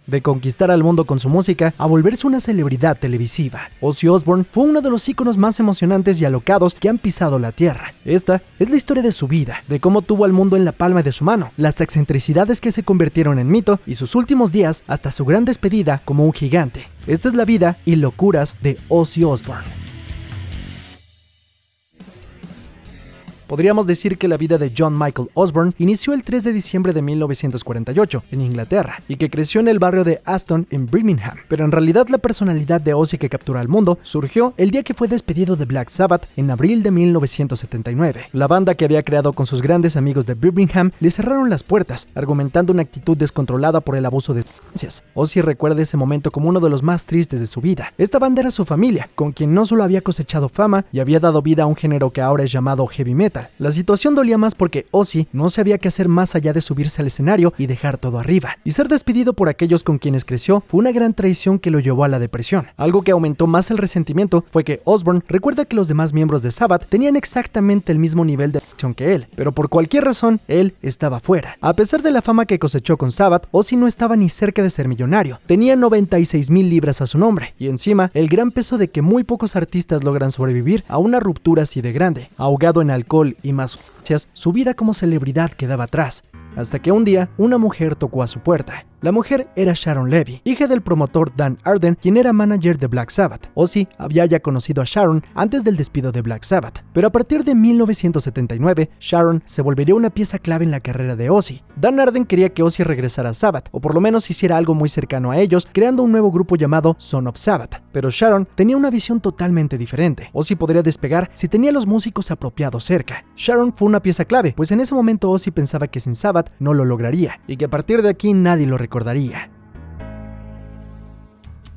De conquistar al mundo con su música a volverse una celebridad televisiva, Ozzy Osbourne fue uno de los íconos más emocionantes y alocados que han pisado la tierra. Esta es la historia de su vida, de cómo tuvo al mundo en la palma de su mano, las excentricidades que se convirtieron en mito y sus últimos días hasta su gran despedida como un gigante. Esta es la vida y locuras de Ozzy Osbourne. Podríamos decir que la vida de John Michael Osbourne inició el 3 de diciembre de 1948 en Inglaterra y que creció en el barrio de Aston en Birmingham, pero en realidad la personalidad de Ozzy que captura al mundo surgió el día que fue despedido de Black Sabbath en abril de 1979. La banda que había creado con sus grandes amigos de Birmingham le cerraron las puertas, argumentando una actitud descontrolada por el abuso de sustancias. Ozzy recuerda ese momento como uno de los más tristes de su vida. Esta banda era su familia, con quien no solo había cosechado fama y había dado vida a un género que ahora es llamado heavy metal. La situación dolía más porque Ozzy no sabía qué hacer más allá de subirse al escenario y dejar todo arriba. Y ser despedido por aquellos con quienes creció fue una gran traición que lo llevó a la depresión. Algo que aumentó más el resentimiento fue que Osbourne recuerda que los demás miembros de Sabbath tenían exactamente el mismo nivel de adicción que él, pero por cualquier razón, él estaba fuera. A pesar de la fama que cosechó con Sabbath, Ozzy no estaba ni cerca de ser millonario. Tenía 96,000 libras a su nombre, y encima, el gran peso de que muy pocos artistas logran sobrevivir a una ruptura así de grande. Ahogado en alcohol y más sustancias, su vida como celebridad quedaba atrás. Hasta que un día, una mujer tocó a su puerta. La mujer era Sharon Levy, hija del promotor Dan Arden, quien era manager de Black Sabbath. Ozzy había ya conocido a Sharon antes del despido de Black Sabbath, pero a partir de 1979, Sharon se volvería una pieza clave en la carrera de Ozzy. Dan Arden quería que Ozzy regresara a Sabbath, o por lo menos hiciera algo muy cercano a ellos, creando un nuevo grupo llamado Son of Sabbath. Pero Sharon tenía una visión totalmente diferente. Ozzy podría despegar si tenía los músicos apropiados cerca. Sharon fue una pieza clave, pues en ese momento Ozzy pensaba que sin Sabbath no lo lograría, y que a partir de aquí nadie lo recordaría.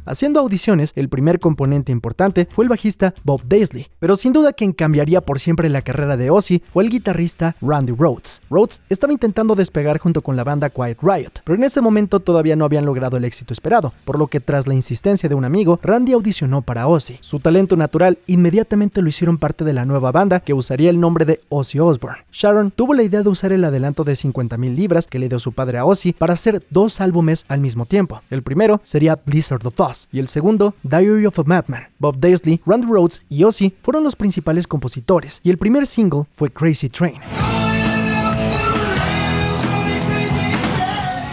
Haciendo audiciones, el primer componente importante fue el bajista Bob Daisley, pero sin duda quien cambiaría por siempre la carrera de Ozzy fue el guitarrista Randy Rhoads. Rhoads estaba intentando despegar junto con la banda Quiet Riot, pero en ese momento todavía no habían logrado el éxito esperado, por lo que tras la insistencia de un amigo, Randy audicionó para Ozzy. Su talento natural inmediatamente lo hicieron parte de la nueva banda que usaría el nombre de Ozzy Osbourne. Sharon tuvo la idea de usar el adelanto de 50,000 libras que le dio su padre a Ozzy para hacer 2 álbumes al mismo tiempo. El primero sería Blizzard of Ozz y el segundo, Diary of a Madman. Bob Daisley, Randy Rhoads y Ozzy fueron los principales compositores, y el primer single fue Crazy Train.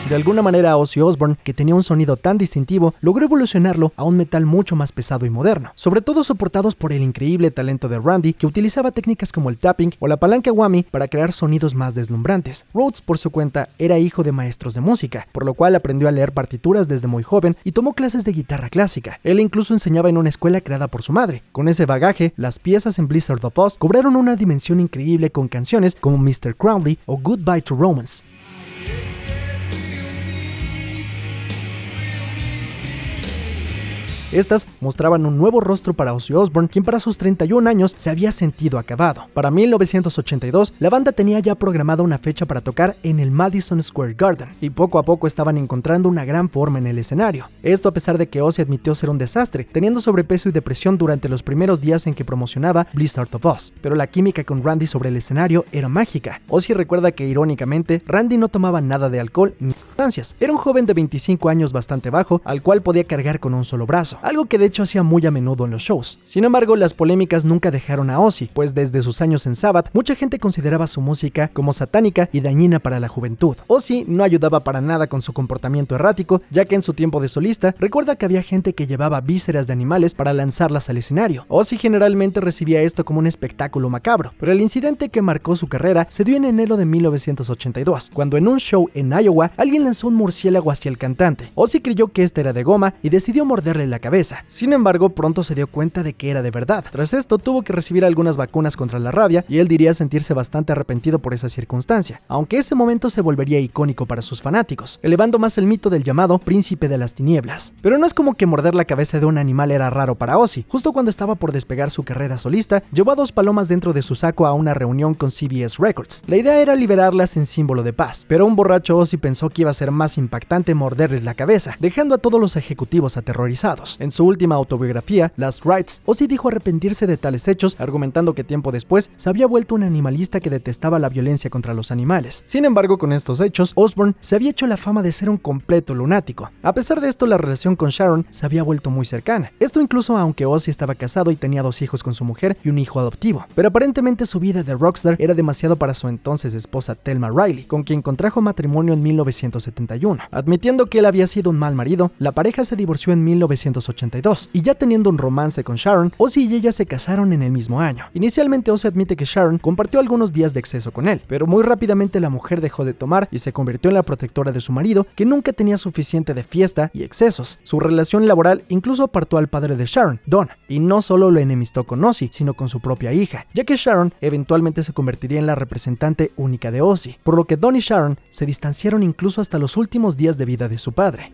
De alguna manera, Ozzy Osbourne, que tenía un sonido tan distintivo, logró evolucionarlo a un metal mucho más pesado y moderno, sobre todo soportados por el increíble talento de Randy, que utilizaba técnicas como el tapping o la palanca whammy para crear sonidos más deslumbrantes. Rhoads, por su cuenta, era hijo de maestros de música, por lo cual aprendió a leer partituras desde muy joven y tomó clases de guitarra clásica. Él incluso enseñaba en una escuela creada por su madre. Con ese bagaje, las piezas en Blizzard of Ozz cobraron una dimensión increíble con canciones como Mr. Crowley o Goodbye to Romance. Estas mostraban un nuevo rostro para Ozzy Osbourne, quien para sus 31 años se había sentido acabado. Para 1982, la banda tenía ya programada una fecha para tocar en el Madison Square Garden, y poco a poco estaban encontrando una gran forma en el escenario. Esto a pesar de que Ozzy admitió ser un desastre, teniendo sobrepeso y depresión durante los primeros días en que promocionaba Blizzard of Ozz. Pero la química con Randy sobre el escenario era mágica. Ozzy recuerda que, irónicamente, Randy no tomaba nada de alcohol ni sustancias. Era un joven de 25 años bastante bajo, al cual podía cargar con un solo brazo, algo que de hecho hacía muy a menudo en los shows. Sin embargo, las polémicas nunca dejaron a Ozzy, pues desde sus años en Sabbath, mucha gente consideraba su música como satánica y dañina para la juventud. Ozzy no ayudaba para nada con su comportamiento errático, ya que en su tiempo de solista, recuerda que había gente que llevaba vísceras de animales para lanzarlas al escenario. Ozzy generalmente recibía esto como un espectáculo macabro, pero el incidente que marcó su carrera se dio en enero de 1982, cuando en un show en Iowa, alguien lanzó un murciélago hacia el cantante. Ozzy creyó que este era de goma y decidió morderle la cabeza. Sin embargo, pronto se dio cuenta de que era de verdad. Tras esto, tuvo que recibir algunas vacunas contra la rabia y él diría sentirse bastante arrepentido por esa circunstancia, aunque ese momento se volvería icónico para sus fanáticos, elevando más el mito del llamado Príncipe de las Tinieblas. Pero no es como que morder la cabeza de un animal era raro para Ozzy. Justo cuando estaba por despegar su carrera solista, llevó a 2 palomas dentro de su saco a una reunión con CBS Records. La idea era liberarlas en símbolo de paz, pero un borracho Ozzy pensó que iba a ser más impactante morderles la cabeza, dejando a todos los ejecutivos aterrorizados. En su última autobiografía, Last Rites, Ozzy dijo arrepentirse de tales hechos, argumentando que tiempo después se había vuelto un animalista que detestaba la violencia contra los animales. Sin embargo, con estos hechos, Osbourne se había hecho la fama de ser un completo lunático. A pesar de esto, la relación con Sharon se había vuelto muy cercana. Esto incluso aunque Ozzy estaba casado y tenía 2 hijos con su mujer y un hijo adoptivo. Pero aparentemente su vida de rockstar era demasiado para su entonces esposa Thelma Riley, con quien contrajo matrimonio en 1971. Admitiendo que él había sido un mal marido, la pareja se divorció en 1982 y ya teniendo un romance con Sharon, Ozzy y ella se casaron en el mismo año. Inicialmente Ozzy admite que Sharon compartió algunos días de exceso con él, pero muy rápidamente la mujer dejó de tomar y se convirtió en la protectora de su marido, que nunca tenía suficiente de fiesta y excesos. Su relación laboral incluso apartó al padre de Sharon, Don, y no solo lo enemistó con Ozzy, sino con su propia hija, ya que Sharon eventualmente se convertiría en la representante única de Ozzy, por lo que Don y Sharon se distanciaron incluso hasta los últimos días de vida de su padre.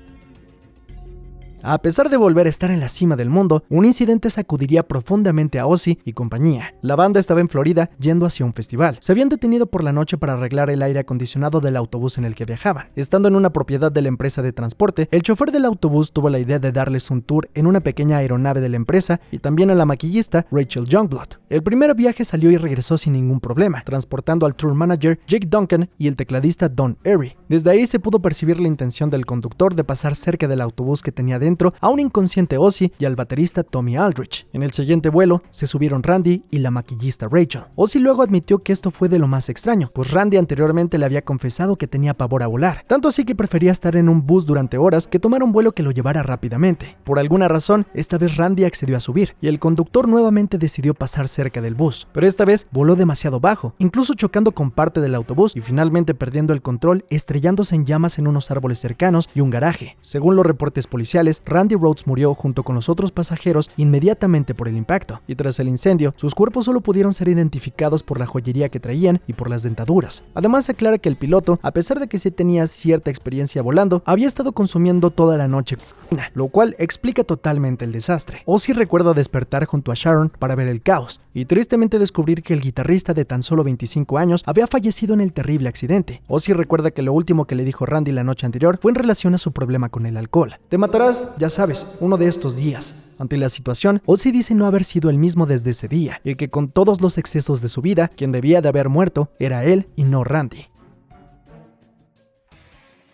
A pesar de volver a estar en la cima del mundo, un incidente sacudiría profundamente a Ozzy y compañía. La banda estaba en Florida yendo hacia un festival. Se habían detenido por la noche para arreglar el aire acondicionado del autobús en el que viajaban. Estando en una propiedad de la empresa de transporte, el chofer del autobús tuvo la idea de darles un tour en una pequeña aeronave de la empresa y también a la maquillista Rachel Youngblood. El primer viaje salió y regresó sin ningún problema, transportando al tour manager Jake Duncan y el tecladista Don Airey. Desde ahí se pudo percibir la intención del conductor de pasar cerca del autobús que tenía dentro a un inconsciente Ozzy y al baterista Tommy Aldrich. En el siguiente vuelo se subieron Randy y la maquillista Rachel. Ozzy luego admitió que esto fue de lo más extraño, pues Randy anteriormente le había confesado que tenía pavor a volar, tanto así que prefería estar en un bus durante horas que tomar un vuelo que lo llevara rápidamente. Por alguna razón, esta vez Randy accedió a subir y el conductor nuevamente decidió pasar cerca del bus, pero esta vez voló demasiado bajo, incluso chocando con parte del autobús y finalmente perdiendo el control, estrellándose en llamas en unos árboles cercanos y un garaje. Según los reportes policiales, Randy Rhoads murió junto con los otros pasajeros inmediatamente por el impacto, y tras el incendio, sus cuerpos solo pudieron ser identificados por la joyería que traían y por las dentaduras. Además, se aclara que el piloto, a pesar de que sí tenía cierta experiencia volando, había estado consumiendo toda la noche, lo cual explica totalmente el desastre. Ozzy recuerda despertar junto a Sharon para ver el caos, y tristemente descubrir que el guitarrista de tan solo 25 años había fallecido en el terrible accidente. Ozzy recuerda que lo último que le dijo Randy la noche anterior fue en relación a su problema con el alcohol. Te matarás, ya sabes, uno de estos días. Ante la situación, Ozzy dice no haber sido el mismo desde ese día, y que con todos los excesos de su vida, quien debía de haber muerto era él y no Randy.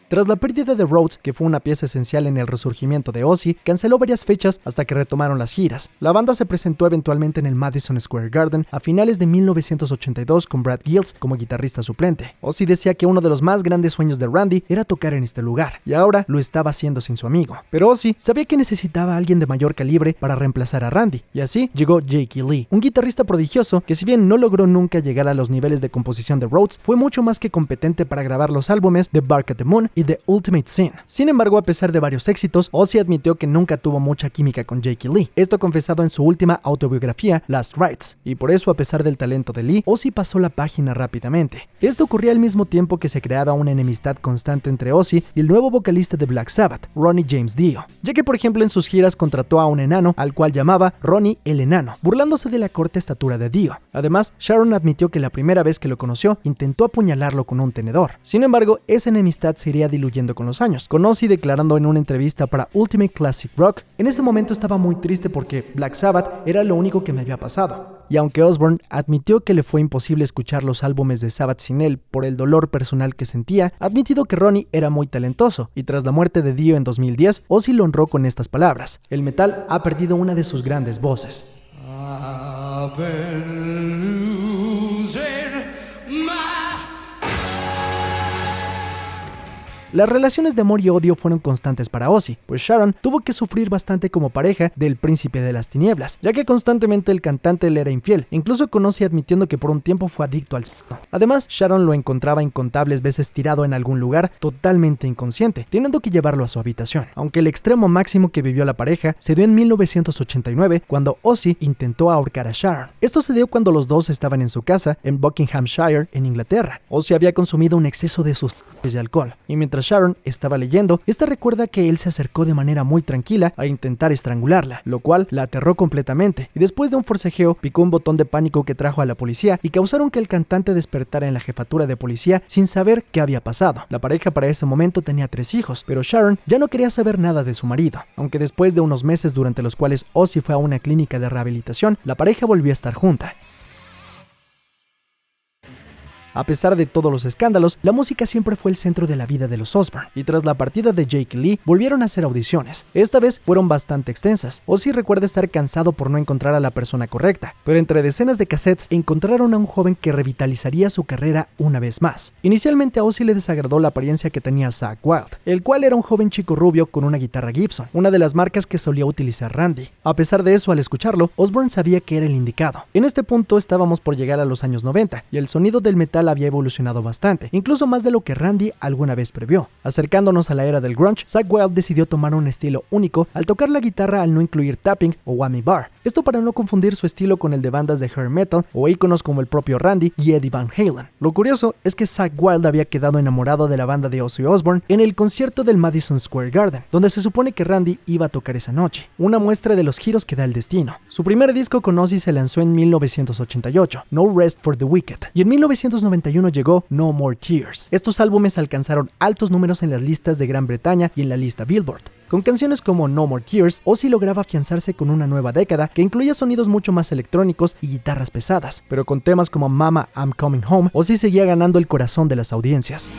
Tras la pérdida de Rhoads, que fue una pieza esencial en el resurgimiento de Ozzy, canceló varias fechas hasta que retomaron las giras. La banda se presentó eventualmente en el Madison Square Garden a finales de 1982 con Brad Gills como guitarrista suplente. Ozzy decía que uno de los más grandes sueños de Randy era tocar en este lugar, y ahora lo estaba haciendo sin su amigo. Pero Ozzy sabía que necesitaba a alguien de mayor calibre para reemplazar a Randy, y así llegó Jake Lee, un guitarrista prodigioso que, si bien no logró nunca llegar a los niveles de composición de Rhoads, fue mucho más que competente para grabar los álbumes de Bark at the Moon y The Ultimate Sin. Sin embargo, a pesar de varios éxitos, Ozzy admitió que nunca tuvo mucha química con Jake Lee, esto confesado en su última autobiografía, Last Rites, y por eso, a pesar del talento de Lee, Ozzy pasó la página rápidamente. Esto ocurría al mismo tiempo que se creaba una enemistad constante entre Ozzy y el nuevo vocalista de Black Sabbath, Ronnie James Dio, ya que por ejemplo en sus giras contrató a un enano al cual llamaba Ronnie el Enano, burlándose de la corta estatura de Dio. Además, Sharon admitió que la primera vez que lo conoció intentó apuñalarlo con un tenedor. Sin embargo, esa enemistad se iría diluyendo con los años, con Ozzy declarando en una entrevista para Ultimate Classic Rock: en ese momento estaba muy triste porque Black Sabbath era lo único que me había pasado. Y aunque Osbourne admitió que le fue imposible escuchar los álbumes de Sabbath sin él por el dolor personal que sentía, ha admitido que Ronnie era muy talentoso, y tras la muerte de Dio en 2010, Ozzy lo honró con estas palabras: el metal ha perdido una de sus grandes voces. I've been losing my... Las relaciones de amor y odio fueron constantes para Ozzy, pues Sharon tuvo que sufrir bastante como pareja del Príncipe de las Tinieblas, ya que constantemente el cantante le era infiel, incluso con Ozzy admitiendo que por un tiempo fue adicto al sexo. Además, Sharon lo encontraba incontables veces tirado en algún lugar totalmente inconsciente, teniendo que llevarlo a su habitación, aunque el extremo máximo que vivió la pareja se dio en 1989, cuando Ozzy intentó ahorcar a Sharon. Esto se dio cuando los dos estaban en su casa en Buckinghamshire, en Inglaterra. Ozzy había consumido un exceso de sustancias y alcohol, y mientras Mientras Sharon estaba leyendo, esta recuerda que él se acercó de manera muy tranquila a intentar estrangularla, lo cual la aterró completamente, y después de un forcejeo picó un botón de pánico que trajo a la policía y causaron que el cantante despertara en la jefatura de policía sin saber qué había pasado. La pareja para ese momento tenía 3 hijos, pero Sharon ya no quería saber nada de su marido, aunque después de unos meses durante los cuales Ozzy fue a una clínica de rehabilitación, la pareja volvió a estar junta. A pesar de todos los escándalos, la música siempre fue el centro de la vida de los Osbourne, y tras la partida de Jake Lee, volvieron a hacer audiciones. Esta vez fueron bastante extensas. Ozzy recuerda estar cansado por no encontrar a la persona correcta, pero entre decenas de cassettes encontraron a un joven que revitalizaría su carrera una vez más. Inicialmente a Ozzy le desagradó la apariencia que tenía Zakk Wylde, el cual era un joven chico rubio con una guitarra Gibson, una de las marcas que solía utilizar Randy. A pesar de eso, al escucharlo, Osbourne sabía que era el indicado. En este punto estábamos por llegar a los años 90, y el sonido del metal había evolucionado bastante, incluso más de lo que Randy alguna vez previó. Acercándonos a la era del grunge, Zakk Wylde decidió tomar un estilo único al tocar la guitarra al no incluir tapping o whammy bar. Esto para no confundir su estilo con el de bandas de hair metal o íconos como el propio Randy y Eddie Van Halen. Lo curioso es que Zakk Wylde había quedado enamorado de la banda de Ozzy Osbourne en el concierto del Madison Square Garden, donde se supone que Randy iba a tocar esa noche, una muestra de los giros que da el destino. Su primer disco con Ozzy se lanzó en 1988, No Rest for the Wicked, y en 1991 llegó No More Tears. Estos álbumes alcanzaron altos números en las listas de Gran Bretaña y en la lista Billboard. Con canciones como No More Tears, Ozzy lograba afianzarse con una nueva década que incluía sonidos mucho más electrónicos y guitarras pesadas, pero con temas como Mama, I'm Coming Home, Ozzy seguía ganando el corazón de las audiencias.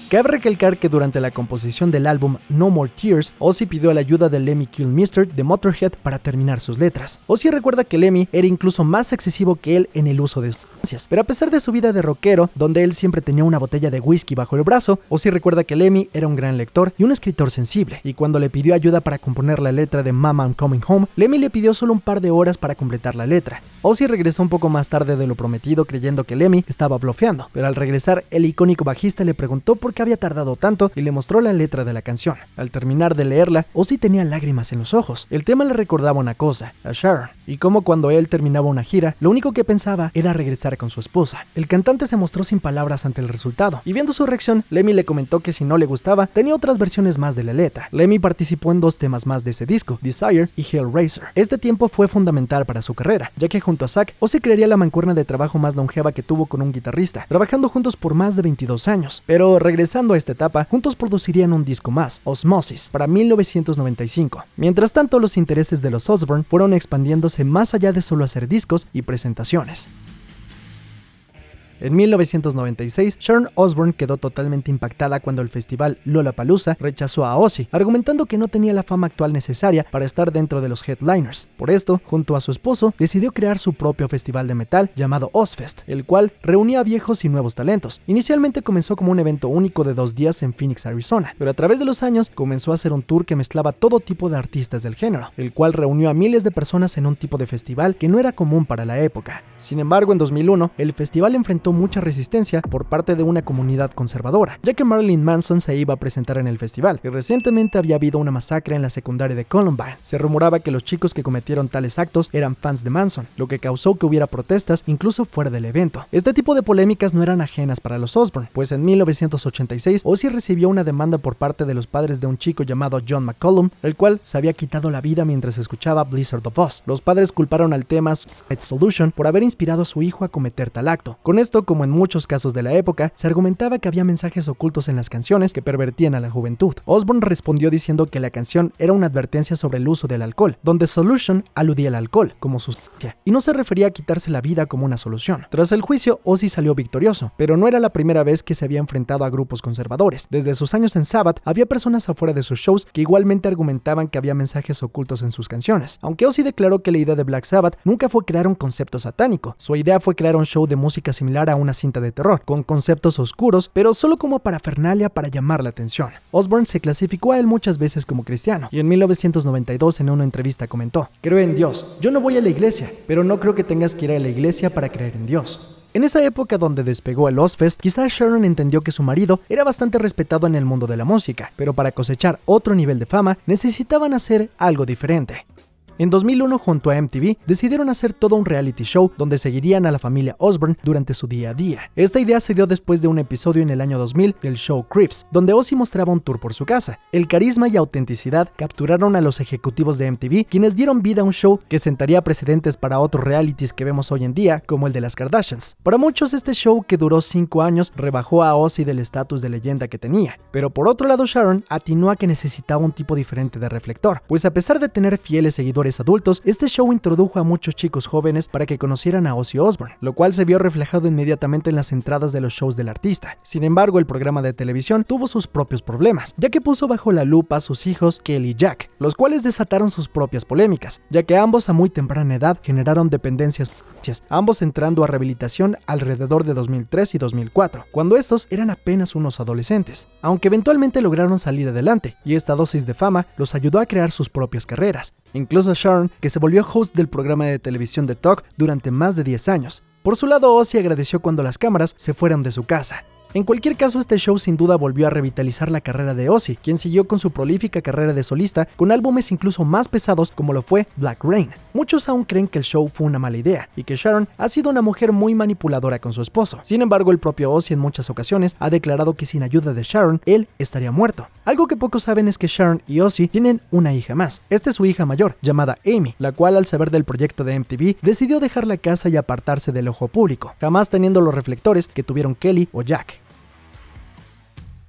Cabe recalcar que durante la composición del álbum No More Tears, Ozzy pidió la ayuda de Lemmy Kilmister de Motorhead para terminar sus letras. Ozzy recuerda que Lemmy era incluso más excesivo que él en el uso de sustancias, pero a pesar de su vida de rockero, donde él siempre tenía una botella de whisky bajo el brazo, Ozzy recuerda que Lemmy era un gran lector y un escritor sensible, y cuando le pidió ayuda para componer la letra de Mama I'm Coming Home, Lemmy le pidió solo un par de horas para completar la letra. Ozzy regresó un poco más tarde de lo prometido creyendo que Lemmy estaba blofeando, pero al regresar el icónico bajista le preguntó por qué había tardado tanto y le mostró la letra de la canción. Al terminar de leerla, Ozzy tenía lágrimas en los ojos. El tema le recordaba una cosa, a Sharon, y como cuando él terminaba una gira, lo único que pensaba era regresar con su esposa. El cantante se mostró sin palabras ante el resultado, y viendo su reacción, Lemmy le comentó que si no le gustaba, tenía otras versiones más de la letra. Lemmy participó en 2 temas más de ese disco, Desire y Hellraiser. Este tiempo fue fundamental para su carrera, ya que junto a Zakk, Ozzy crearía la mancuerna de trabajo más longeva que tuvo con un guitarrista, trabajando juntos por más de 22 años. Pero regresando a esta etapa, juntos producirían un disco más, Osmosis, para 1995. Mientras tanto, los intereses de los Osbourne fueron expandiéndose más allá de solo hacer discos y presentaciones. En 1996, Sharon Osbourne quedó totalmente impactada cuando el festival Lollapalooza rechazó a Ozzy, argumentando que no tenía la fama actual necesaria para estar dentro de los headliners. Por esto, junto a su esposo, decidió crear su propio festival de metal llamado Ozzfest, el cual reunía a viejos y nuevos talentos. Inicialmente comenzó como un evento único de 2 días en Phoenix, Arizona, pero a través de los años comenzó a hacer un tour que mezclaba todo tipo de artistas del género, el cual reunió a miles de personas en un tipo de festival que no era común para la época. Sin embargo, en 2001, el festival enfrentó mucha resistencia por parte de una comunidad conservadora, ya que Marilyn Manson se iba a presentar en el festival, y recientemente había habido una masacre en la secundaria de Columbine. Se rumoraba que los chicos que cometieron tales actos eran fans de Manson, lo que causó que hubiera protestas incluso fuera del evento. Este tipo de polémicas no eran ajenas para los Osbourne, pues en 1986 Ozzy recibió una demanda por parte de los padres de un chico llamado John McCollum, el cual se había quitado la vida mientras escuchaba Blizzard of Oz. Los padres culparon al tema Suicide Solution por haber inspirado a su hijo a cometer tal acto. Con esto, como en muchos casos de la época, se argumentaba que había mensajes ocultos en las canciones que pervertían a la juventud. Osbourne respondió diciendo que la canción era una advertencia sobre el uso del alcohol, donde Solution aludía al alcohol como sustancia, y no se refería a quitarse la vida como una solución. Tras el juicio, Ozzy salió victorioso, pero no era la primera vez que se había enfrentado a grupos conservadores. Desde sus años en Sabbath, había personas afuera de sus shows que igualmente argumentaban que había mensajes ocultos en sus canciones. Aunque Ozzy declaró que la idea de Black Sabbath nunca fue crear un concepto satánico, su idea fue crear un show de música similar a una cinta de terror, con conceptos oscuros, pero solo como parafernalia para llamar la atención. Osbourne se clasificó a él muchas veces como cristiano, y en 1992 en una entrevista comentó: "Creo en Dios, yo no voy a la iglesia, pero no creo que tengas que ir a la iglesia para creer en Dios". En esa época donde despegó el Ozzfest, quizás Sharon entendió que su marido era bastante respetado en el mundo de la música, pero para cosechar otro nivel de fama necesitaban hacer algo diferente. En 2001, junto a MTV, decidieron hacer todo un reality show donde seguirían a la familia Osbourne durante su día a día. Esta idea se dio después de un episodio en el año 2000 del show Cribs, donde Ozzy mostraba un tour por su casa. El carisma y autenticidad capturaron a los ejecutivos de MTV, quienes dieron vida a un show que sentaría precedentes para otros realities que vemos hoy en día, como el de las Kardashians. Para muchos, este show, que duró 5 años, rebajó a Ozzy del estatus de leyenda que tenía. Pero por otro lado, Sharon atinó a que necesitaba un tipo diferente de reflector, pues a pesar de tener fieles seguidores adultos, este show introdujo a muchos chicos jóvenes para que conocieran a Ozzy Osbourne, lo cual se vio reflejado inmediatamente en las entradas de los shows del artista. Sin embargo, el programa de televisión tuvo sus propios problemas, ya que puso bajo la lupa a sus hijos Kelly y Jack, los cuales desataron sus propias polémicas, ya que ambos a muy temprana edad generaron dependencias, ambos entrando a rehabilitación alrededor de 2003 y 2004, cuando estos eran apenas unos adolescentes, aunque eventualmente lograron salir adelante, y esta dosis de fama los ayudó a crear sus propias carreras. Incluso Sharon, que se volvió host del programa de televisión The Talk durante más de 10 años. Por su lado, Ozzy agradeció cuando las cámaras se fueron de su casa. En cualquier caso, este show sin duda volvió a revitalizar la carrera de Ozzy, quien siguió con su prolífica carrera de solista con álbumes incluso más pesados como lo fue Black Rain. Muchos aún creen que el show fue una mala idea y que Sharon ha sido una mujer muy manipuladora con su esposo. Sin embargo, el propio Ozzy en muchas ocasiones ha declarado que sin ayuda de Sharon, él estaría muerto. Algo que pocos saben es que Sharon y Ozzy tienen una hija más. Esta es su hija mayor, llamada Amy, la cual al saber del proyecto de MTV decidió dejar la casa y apartarse del ojo público, jamás teniendo los reflectores que tuvieron Kelly o Jack.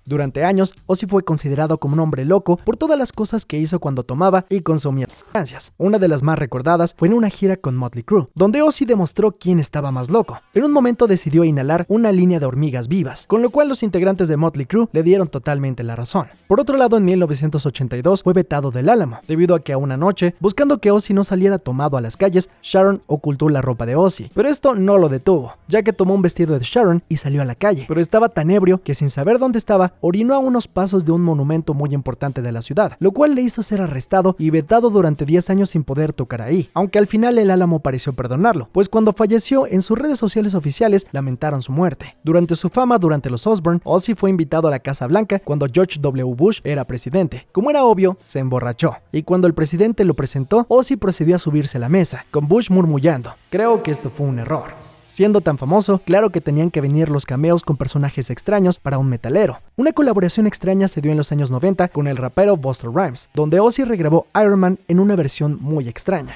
Durante años, Ozzy fue considerado como un hombre loco por todas las cosas que hizo cuando tomaba y consumía sustancias. Una de las más recordadas fue en una gira con Motley Crue, donde Ozzy demostró quién estaba más loco. En un momento decidió inhalar una línea de hormigas vivas, con lo cual los integrantes de Motley Crue le dieron totalmente la razón. Por otro lado, en 1982 fue vetado del Álamo, debido a que a una noche, buscando que Ozzy no saliera tomado a las calles, Sharon ocultó la ropa de Ozzy. Pero esto no lo detuvo, ya que tomó un vestido de Sharon y salió a la calle. Pero estaba tan ebrio que sin saber dónde estaba, orinó a unos pasos de un monumento muy importante de la ciudad, lo cual le hizo ser arrestado y vetado durante 10 años sin poder tocar ahí, aunque al final el Álamo pareció perdonarlo, pues cuando falleció en sus redes sociales oficiales lamentaron su muerte. Durante su fama durante los Osbourne, Ozzy fue invitado a la Casa Blanca cuando George W. Bush era presidente. Como era obvio, se emborrachó, y cuando el presidente lo presentó, Ozzy procedió a subirse a la mesa, con Bush murmullando: "Creo que esto fue un error". Siendo tan famoso, claro que tenían que venir los cameos con personajes extraños para un metalero. Una colaboración extraña se dio en los años 90 con el rapero Busta Rhymes, donde Ozzy regrabó Iron Man en una versión muy extraña.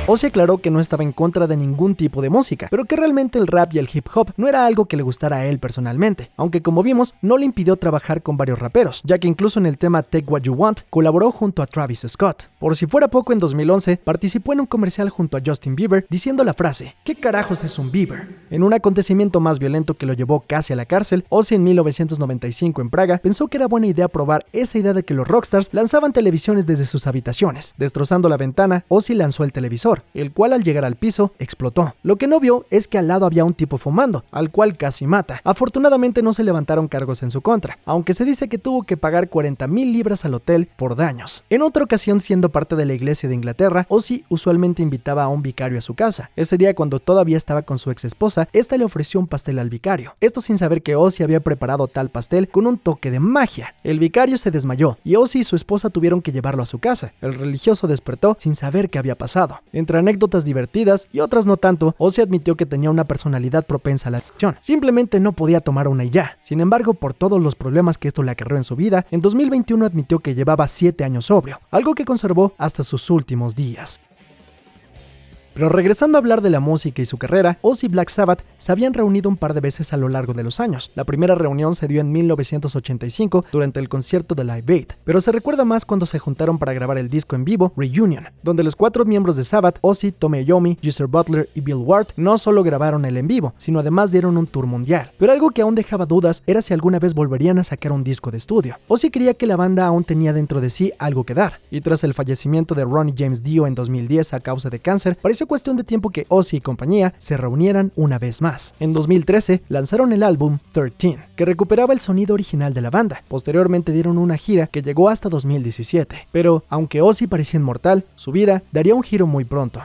Ozzy aclaró que no estaba en contra de ningún tipo de música, pero que realmente el rap y el hip hop no era algo que le gustara a él personalmente, aunque como vimos, no le impidió trabajar con varios raperos, ya que incluso en el tema Take What You Want colaboró junto a Travis Scott. Por si fuera poco, en 2011 participó en un comercial junto a Justin Bieber diciendo la frase: "¿Qué carajos es un Bieber?". En un acontecimiento más violento que lo llevó casi a la cárcel, Ozzy en 1995 en Praga pensó que era buena idea probar esa idea de que los rockstars lanzaban televisiones desde sus habitaciones. Destrozando la ventana, Ozzy lanzó el televisor, el cual al llegar al piso explotó. Lo que no vio es que al lado había un tipo fumando, al cual casi mata. Afortunadamente no se levantaron cargos en su contra, aunque se dice que tuvo que pagar 40,000 libras al hotel por daños. En otra ocasión, siendo parte de la iglesia de Inglaterra, Ozzy usualmente invitaba a un vicario a su casa. Ese día, cuando todavía estaba con su ex esposa, esta le ofreció un pastel al vicario. Esto sin saber que Ozzy había preparado tal pastel con un toque de magia. El vicario se desmayó y Ozzy y su esposa tuvieron que llevarlo a su casa. El religioso despertó sin saber qué había pasado. Entre anécdotas divertidas y otras no tanto, Ozzy admitió que tenía una personalidad propensa a la adicción. Simplemente no podía tomar una y ya. Sin embargo, por todos los problemas que esto le acarreó en su vida, en 2021 admitió que llevaba 7 años sobrio, algo que conservó hasta sus últimos días. Pero regresando a hablar de la música y su carrera, Ozzy y Black Sabbath se habían reunido un par de veces a lo largo de los años. La primera reunión se dio en 1985 durante el concierto de Live Aid, pero se recuerda más cuando se juntaron para grabar el disco en vivo Reunion, donde los 4 miembros de Sabbath, Ozzy, Tommy Iommi, Geezer Butler y Bill Ward, no solo grabaron el en vivo, sino además dieron un tour mundial. Pero algo que aún dejaba dudas era si alguna vez volverían a sacar un disco de estudio. Ozzy creía que la banda aún tenía dentro de sí algo que dar, y tras el fallecimiento de Ronnie James Dio en 2010 a causa de cáncer, pareció cuestión de tiempo que Ozzy y compañía se reunieran una vez más. En 2013 lanzaron el álbum 13, que recuperaba el sonido original de la banda. Posteriormente dieron una gira que llegó hasta 2017. Pero, aunque Ozzy parecía inmortal, su vida daría un giro muy pronto.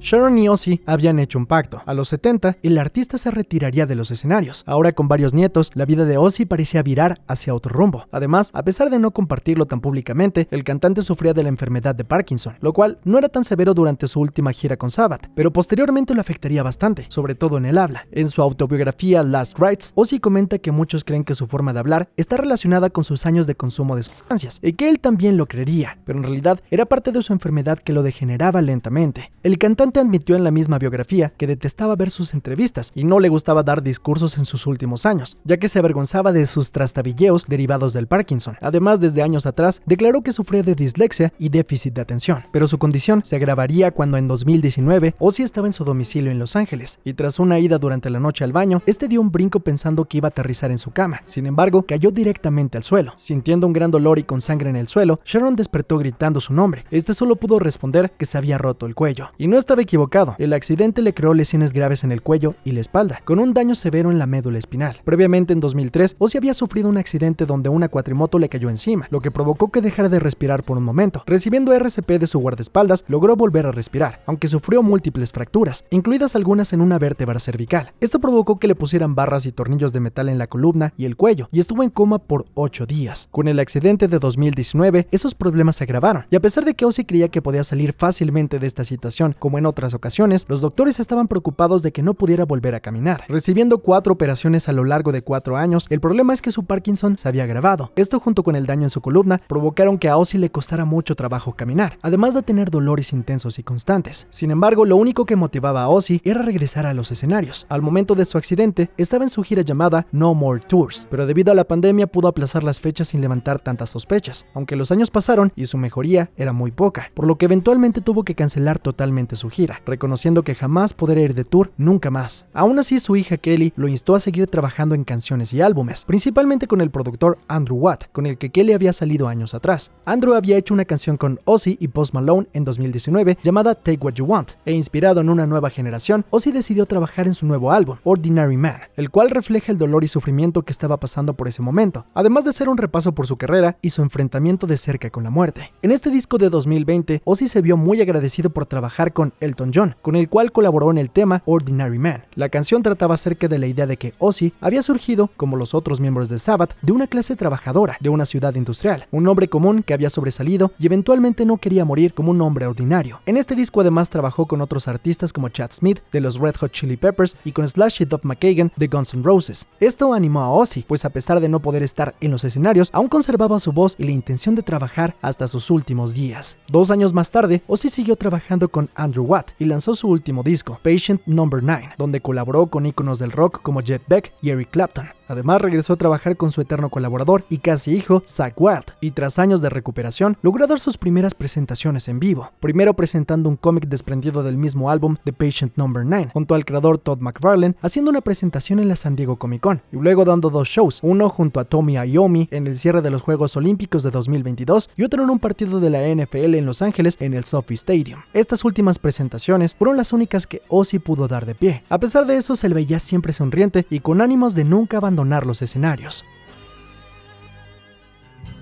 Sharon y Ozzy habían hecho un pacto. A los 70, el artista se retiraría de los escenarios. Ahora, con varios nietos, la vida de Ozzy parecía virar hacia otro rumbo. Además, a pesar de no compartirlo tan públicamente, el cantante sufría de la enfermedad de Parkinson, lo cual no era tan severo durante su última gira con Sabbath, pero posteriormente lo afectaría bastante, sobre todo en el habla. En su autobiografía Last Rites, Ozzy comenta que muchos creen que su forma de hablar está relacionada con sus años de consumo de sustancias, y que él también lo creería, pero en realidad era parte de su enfermedad que lo degeneraba lentamente. El cantante admitió en la misma biografía que detestaba ver sus entrevistas y no le gustaba dar discursos en sus últimos años, ya que se avergonzaba de sus trastabilleos derivados del Parkinson. Además, desde años atrás, declaró que sufría de dislexia y déficit de atención, pero su condición se agravaría cuando en 2019 Ozzy estaba en su domicilio en Los Ángeles, y tras una ida durante la noche al baño, este dio un brinco pensando que iba a aterrizar en su cama. Sin embargo, cayó directamente al suelo. Sintiendo un gran dolor y con sangre en el suelo, Sharon despertó gritando su nombre. Este solo pudo responder que se había roto el cuello. Y no estaba equivocado. El accidente le creó lesiones graves en el cuello y la espalda, con un daño severo en la médula espinal. Previamente, en 2003, Ozzy había sufrido un accidente donde una cuatrimoto le cayó encima, lo que provocó que dejara de respirar por un momento. Recibiendo RCP de su guardaespaldas, logró volver a respirar, aunque sufrió múltiples fracturas, incluidas algunas en una vértebra cervical. Esto provocó que le pusieran barras y tornillos de metal en la columna y el cuello, y estuvo en coma por 8 días. Con el accidente de 2019, esos problemas se agravaron, y a pesar de que Ozzy creía que podía salir fácilmente de esta situación, como en otras ocasiones, los doctores estaban preocupados de que no pudiera volver a caminar. Recibiendo 4 operaciones a lo largo de 4 años, el problema es que su Parkinson se había agravado. Esto, junto con el daño en su columna, provocaron que a Ozzy le costara mucho trabajo caminar, además de tener dolores intensos y constantes. Sin embargo, lo único que motivaba a Ozzy era regresar a los escenarios. Al momento de su accidente, estaba en su gira llamada No More Tours, pero debido a la pandemia pudo aplazar las fechas sin levantar tantas sospechas, aunque los años pasaron y su mejoría era muy poca, por lo que eventualmente tuvo que cancelar totalmente su gira, reconociendo que jamás podría ir de tour nunca más. Aún así, su hija Kelly lo instó a seguir trabajando en canciones y álbumes, principalmente con el productor Andrew Watt, con el que Kelly había salido años atrás. Andrew había hecho una canción con Ozzy y Post Malone en 2019 llamada Take What You Want, e inspirado en una nueva generación, Ozzy decidió trabajar en su nuevo álbum, Ordinary Man, el cual refleja el dolor y sufrimiento que estaba pasando por ese momento, además de ser un repaso por su carrera y su enfrentamiento de cerca con la muerte. En este disco de 2020, Ozzy se vio muy agradecido por trabajar con Elton John, con el cual colaboró en el tema Ordinary Man. La canción trataba acerca de la idea de que Ozzy había surgido, como los otros miembros de Sabbath, de una clase trabajadora, de una ciudad industrial, un hombre común que había sobresalido y eventualmente no quería morir como un hombre ordinario. En este disco además trabajó con otros artistas como Chad Smith de los Red Hot Chili Peppers y con Slash y Duff McKagan de Guns N' Roses. Esto animó a Ozzy, pues a pesar de no poder estar en los escenarios, aún conservaba su voz y la intención de trabajar hasta sus últimos días. 2 años más tarde, Ozzy siguió trabajando con Andrew Watt y lanzó su último disco, Patient No. 9, donde colaboró con íconos del rock como Jeff Beck y Eric Clapton. Además, regresó a trabajar con su eterno colaborador y casi hijo, Zakk Wylde, y tras años de recuperación, logró dar sus primeras presentaciones en vivo. Primero presentando un cómic desprendido del mismo álbum, The Patient No. 9, junto al creador Todd McFarlane, haciendo una presentación en la San Diego Comic Con, y luego dando 2 shows, uno junto a Tommy Iommi en el cierre de los Juegos Olímpicos de 2022 y otro en un partido de la NFL en Los Ángeles en el SoFi Stadium. Estas últimas presentaciones fueron las únicas que Ozzy pudo dar de pie. A pesar de eso, se le veía siempre sonriente y con ánimos de nunca abandonar los escenarios.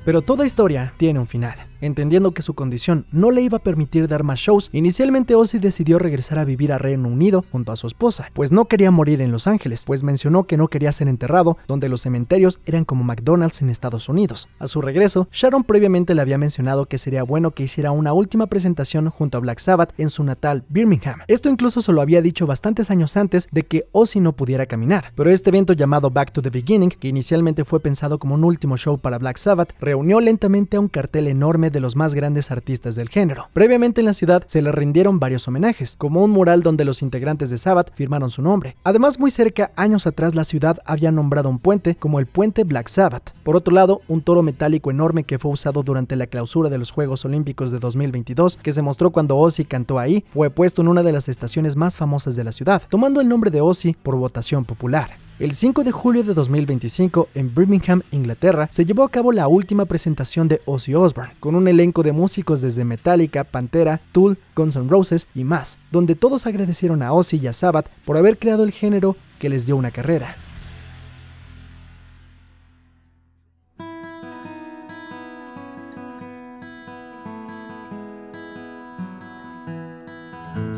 Pero toda historia tiene un final. Entendiendo que su condición no le iba a permitir dar más shows, inicialmente Ozzy decidió regresar a vivir a Reino Unido junto a su esposa, pues no quería morir en Los Ángeles, pues mencionó que no quería ser enterrado donde los cementerios eran como McDonald's en Estados Unidos. A su regreso, Sharon previamente le había mencionado que sería bueno que hiciera una última presentación junto a Black Sabbath en su natal Birmingham. Esto incluso se lo había dicho bastantes años antes de que Ozzy no pudiera caminar, pero este evento llamado Back to the Beginning, que inicialmente fue pensado como un último show para Black Sabbath, reunió lentamente a un cartel enorme de los más grandes artistas del género. Previamente en la ciudad se le rindieron varios homenajes, como un mural donde los integrantes de Sabbath firmaron su nombre. Además, muy cerca, años atrás, la ciudad había nombrado un puente como el Puente Black Sabbath. Por otro lado, un toro metálico enorme que fue usado durante la clausura de los Juegos Olímpicos de 2022, que se mostró cuando Ozzy cantó ahí, fue puesto en una de las estaciones más famosas de la ciudad, tomando el nombre de Ozzy por votación popular. El 5 de julio de 2025, en Birmingham, Inglaterra, se llevó a cabo la última presentación de Ozzy Osbourne, con un elenco de músicos desde Metallica, Pantera, Tool, Guns N' Roses y más, donde todos agradecieron a Ozzy y a Sabbath por haber creado el género que les dio una carrera.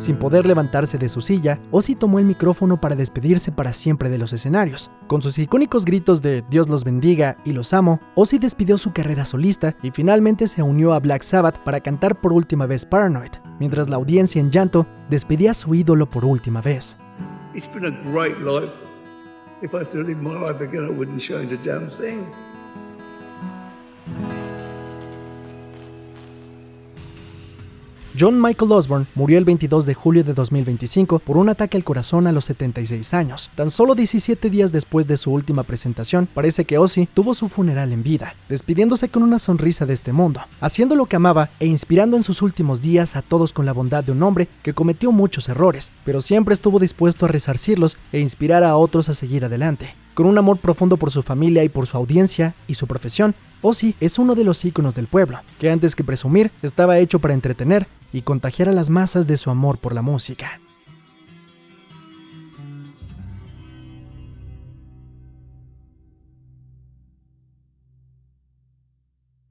Sin poder levantarse de su silla, Ozzy tomó el micrófono para despedirse para siempre de los escenarios. Con sus icónicos gritos de Dios los bendiga y los amo, Ozzy despidió su carrera solista y finalmente se unió a Black Sabbath para cantar por última vez Paranoid, mientras la audiencia en llanto despedía a su ídolo por última vez. It's been a great life. If I had to live my life again, I wouldn't change a damn thing. John Michael Osborne murió el 22 de julio de 2025 por un ataque al corazón a los 76 años. Tan solo 17 días después de su última presentación, parece que Ozzy tuvo su funeral en vida, despidiéndose con una sonrisa de este mundo, haciendo lo que amaba e inspirando en sus últimos días a todos con la bondad de un hombre que cometió muchos errores, pero siempre estuvo dispuesto a resarcirlos e inspirar a otros a seguir adelante. Con un amor profundo por su familia y por su audiencia y su profesión, Ozzy es uno de los íconos del pueblo, que antes que presumir, estaba hecho para entretener y contagiar a las masas de su amor por la música.